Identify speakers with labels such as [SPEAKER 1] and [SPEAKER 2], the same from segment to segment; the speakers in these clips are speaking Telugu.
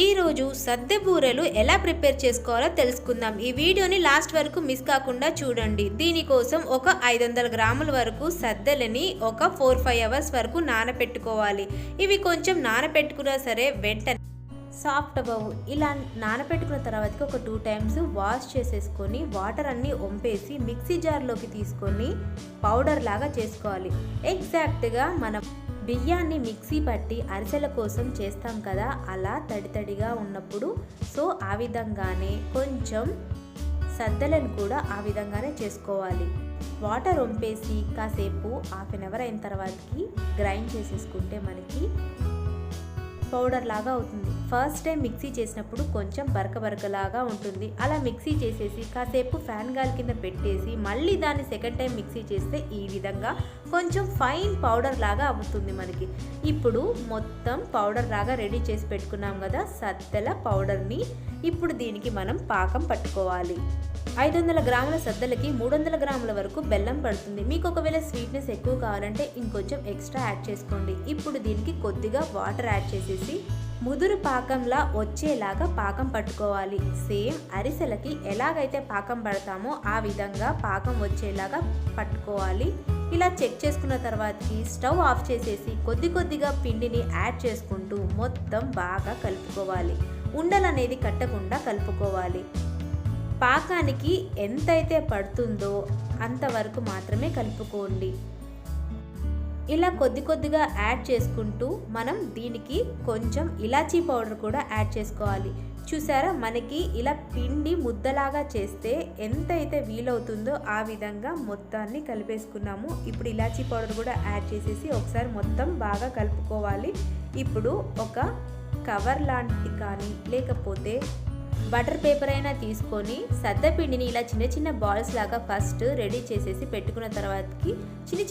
[SPEAKER 1] ఈరోజు సద్దె బూరెలు ఎలా ప్రిపేర్ చేసుకోవాలో తెలుసుకుందాం. ఈ వీడియోని లాస్ట్ వరకు మిస్ కాకుండా చూడండి. దీనికోసం ఒక 500 గ్రాముల వరకు సద్దెలని ఒక 4-5 అవర్స్ వరకు నానపెట్టుకోవాలి. ఇవి కొంచెం నానపెట్టుకున్నా సరే వెంటనే సాఫ్ట్ అవ్వవు. ఇలా నానపెట్టుకున్న తర్వాతకి ఒక 2 టైమ్స్ వాష్ చేసేసుకొని వాటర్ అన్నీ వంపేసి మిక్సీ జార్లోకి తీసుకొని పౌడర్ లాగా చేసుకోవాలి. ఎగ్జాక్ట్గా మనం బియ్యాన్ని మిక్సీ పట్టి అరిసెల కోసం చేస్తాం కదా, అలా తడితడిగా ఉన్నప్పుడు సో ఆ విధంగానే కొంచెం సద్దలను కూడా ఆ విధంగానే చేసుకోవాలి. వాటర్ వంపేసి కాసేపు హాఫ్ అన్ అవర్ అయిన తర్వాతకి గ్రైండ్ చేసేసుకుంటే మనకి పౌడర్ లాగా అవుతుంది. ఫస్ట్ టైం మిక్సీ చేసినప్పుడు కొంచెం బరకబరకలాగా ఉంటుంది. అలా మిక్సీ చేసేసి కాసేపు ఫ్యాన్ గాలి కింద పెట్టేసి మళ్ళీ దాన్ని సెకండ్ టైం మిక్సీ చేస్తే ఈ విధంగా కొంచెం ఫైన్ పౌడర్ లాగా అవుతుంది మనకి. ఇప్పుడు మొత్తం పౌడర్ లాగా రెడీ చేసి పెట్టుకున్నాం కదా సద్దెల పౌడర్ని. ఇప్పుడు దీనికి మనం పాకం పట్టుకోవాలి. 500 గ్రాముల సద్దలకి 300 గ్రాముల వరకు బెల్లం పడుతుంది. మీకు ఒకవేళ స్వీట్నెస్ ఎక్కువ కావాలంటే ఇంకొంచెం ఎక్స్ట్రా యాడ్ చేసుకోండి. ఇప్పుడు దీనికి కొద్దిగా వాటర్ యాడ్ చేసేసి ముదురు పాకంలా వచ్చేలాగా పాకం పట్టుకోవాలి. సేమ్ అరిసెలకి ఎలాగైతే పాకం పడతామో ఆ విధంగా పాకం వచ్చేలాగా పట్టుకోవాలి. ఇలా చెక్ చేసుకున్న తర్వాతకి స్టవ్ ఆఫ్ చేసేసి కొద్దిగా పిండిని యాడ్ చేసుకుంటూ మొత్తం బాగా కలుపుకోవాలి. ఉండలనేది కట్టకుండా కలుపుకోవాలి. పాకానికి ఎంతైతే పడుతుందో అంతవరకు మాత్రమే కలుపుకోండి. ఇలా కొద్దిగా యాడ్ చేసుకుంటూ మనం దీనికి కొంచెం ఇలాచీ పౌడర్ కూడా యాడ్ చేసుకోవాలి. చూసారా, మనకి ఇలా పిండి ముద్దలాగా చేస్తే ఎంతైతే వీలవుతుందో ఆ విధంగా మొత్తాన్ని కలిపేసుకున్నాము. ఇప్పుడు ఇలాచీ పౌడర్ కూడా యాడ్ చేసేసి ఒకసారి మొత్తం బాగా కలుపుకోవాలి. ఇప్పుడు ఒక కవర్ లాంటిది కానీ లేకపోతే బటర్ పేపర్ అయినా తీసుకొని సద్దపిండిని ఇలా చిన్న బాల్స్ లాగా ఫస్ట్ రెడీ చేసేసి పెట్టుకున్న తర్వాతకి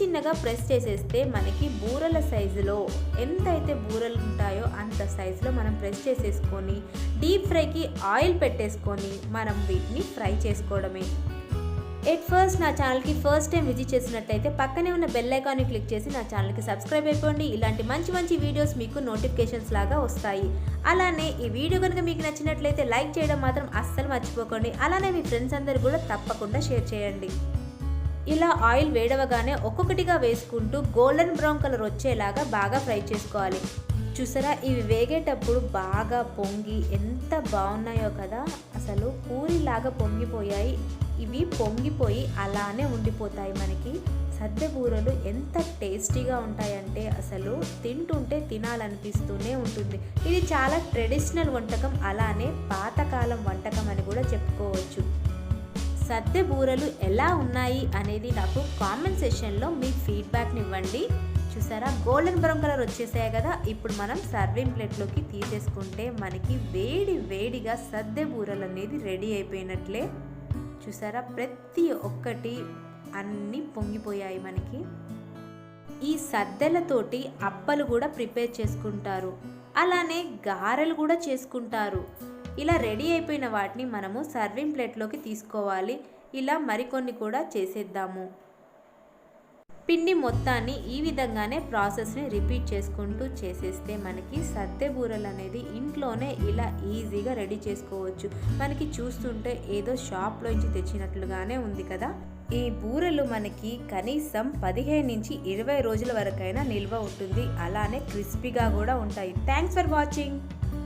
[SPEAKER 1] చిన్నగా ప్రెస్ చేసేస్తే మనకి బూరల సైజులో ఎంతైతే బూరలు ఉంటాయో అంత సైజులో మనం ప్రెస్ చేసేసుకొని డీప్ ఫ్రైకి ఆయిల్ పెట్టేసుకొని మనం వీటిని ఫ్రై చేసుకోవడమే. ఎట్ ఫస్ట్ నా ఛానల్కి ఫస్ట్ టైం విజిట్ చేసినట్లయితే పక్కనే ఉన్న బెల్ ఐకాన్ని క్లిక్ చేసి నా ఛానల్కి సబ్స్క్రైబ్ అయిపోండి. ఇలాంటి మంచి వీడియోస్ మీకు నోటిఫికేషన్స్ లాగా వస్తాయి. అలానే ఈ వీడియో కనుక మీకు నచ్చినట్లయితే లైక్ చేయడం మాత్రం అస్సలు మర్చిపోకండి. అలానే మీ ఫ్రెండ్స్ అందరు కూడా తప్పకుండా షేర్ చేయండి. ఇలా ఆయిల్ వేడవగానే ఒక్కొక్కటిగా వేసుకుంటూ గోల్డెన్ బ్రౌన్ కలర్ వచ్చేలాగా బాగా ఫ్రై చేసుకోవాలి. చూసారా, ఇవి వేగేటప్పుడు బాగా పొంగి ఎంత బాగున్నాయో కదా, అసలు పూరిలాగా పొంగిపోయాయి. ఇవి పొంగిపోయి అలానే ఉండిపోతాయి. మనకి సద్దె బూరలు ఎంత టేస్టీగా ఉంటాయంటే అసలు తింటుంటే తినాలనిపిస్తూనే ఉంటుంది. ఇది చాలా ట్రెడిషనల్ వంటకం, అలానే పాతకాలం వంటకం అని కూడా చెప్పుకోవచ్చు. సద్దె బూరలు ఎలా ఉన్నాయి అనేది నాకు కామెంట్ సెక్షన్లో మీ ఫీడ్బ్యాక్ని ఇవ్వండి. చూసారా, గోల్డెన్ బ్రౌన్ కలర్ వచ్చేసాయి కదా. ఇప్పుడు మనం సర్వింగ్ ప్లేట్లోకి తీసేసుకుంటే మనకి వేడిగా సద్దె బూరలు అనేది రెడీ అయిపోయినట్లే. చూసారా, ప్రతి ఒక్కటి అన్నీ పొంగిపోయాయి మనకి. ఈ సద్దెలతోటి అప్పలు కూడా ప్రిపేర్ చేసుకుంటారు, అలానే గారెలు కూడా చేసుకుంటారు. ఇలా రెడీ అయిపోయిన వాటిని మనము సర్వింగ్ ప్లేట్లోకి తీసుకోవాలి. ఇలా మరికొన్ని కూడా చేసేద్దాము. పిండి మొత్తాన్ని ఈ విధంగానే ప్రాసెస్ని రిపీట్ చేసుకుంటూ చేసేస్తే మనకి సద్దె బూరెలు అనేది ఇంట్లోనే ఇలా ఈజీగా రెడీ చేసుకోవచ్చు. మనకి చూస్తుంటే ఏదో షాప్లోంచి తెచ్చినట్లుగానే ఉంది కదా. ఈ బూరెలు మనకి కనీసం 15 నుంచి 20 రోజుల వరకైనా నిల్వ ఉంటుంది. అలానే క్రిస్పీగా కూడా ఉంటాయి. Thanks for watching.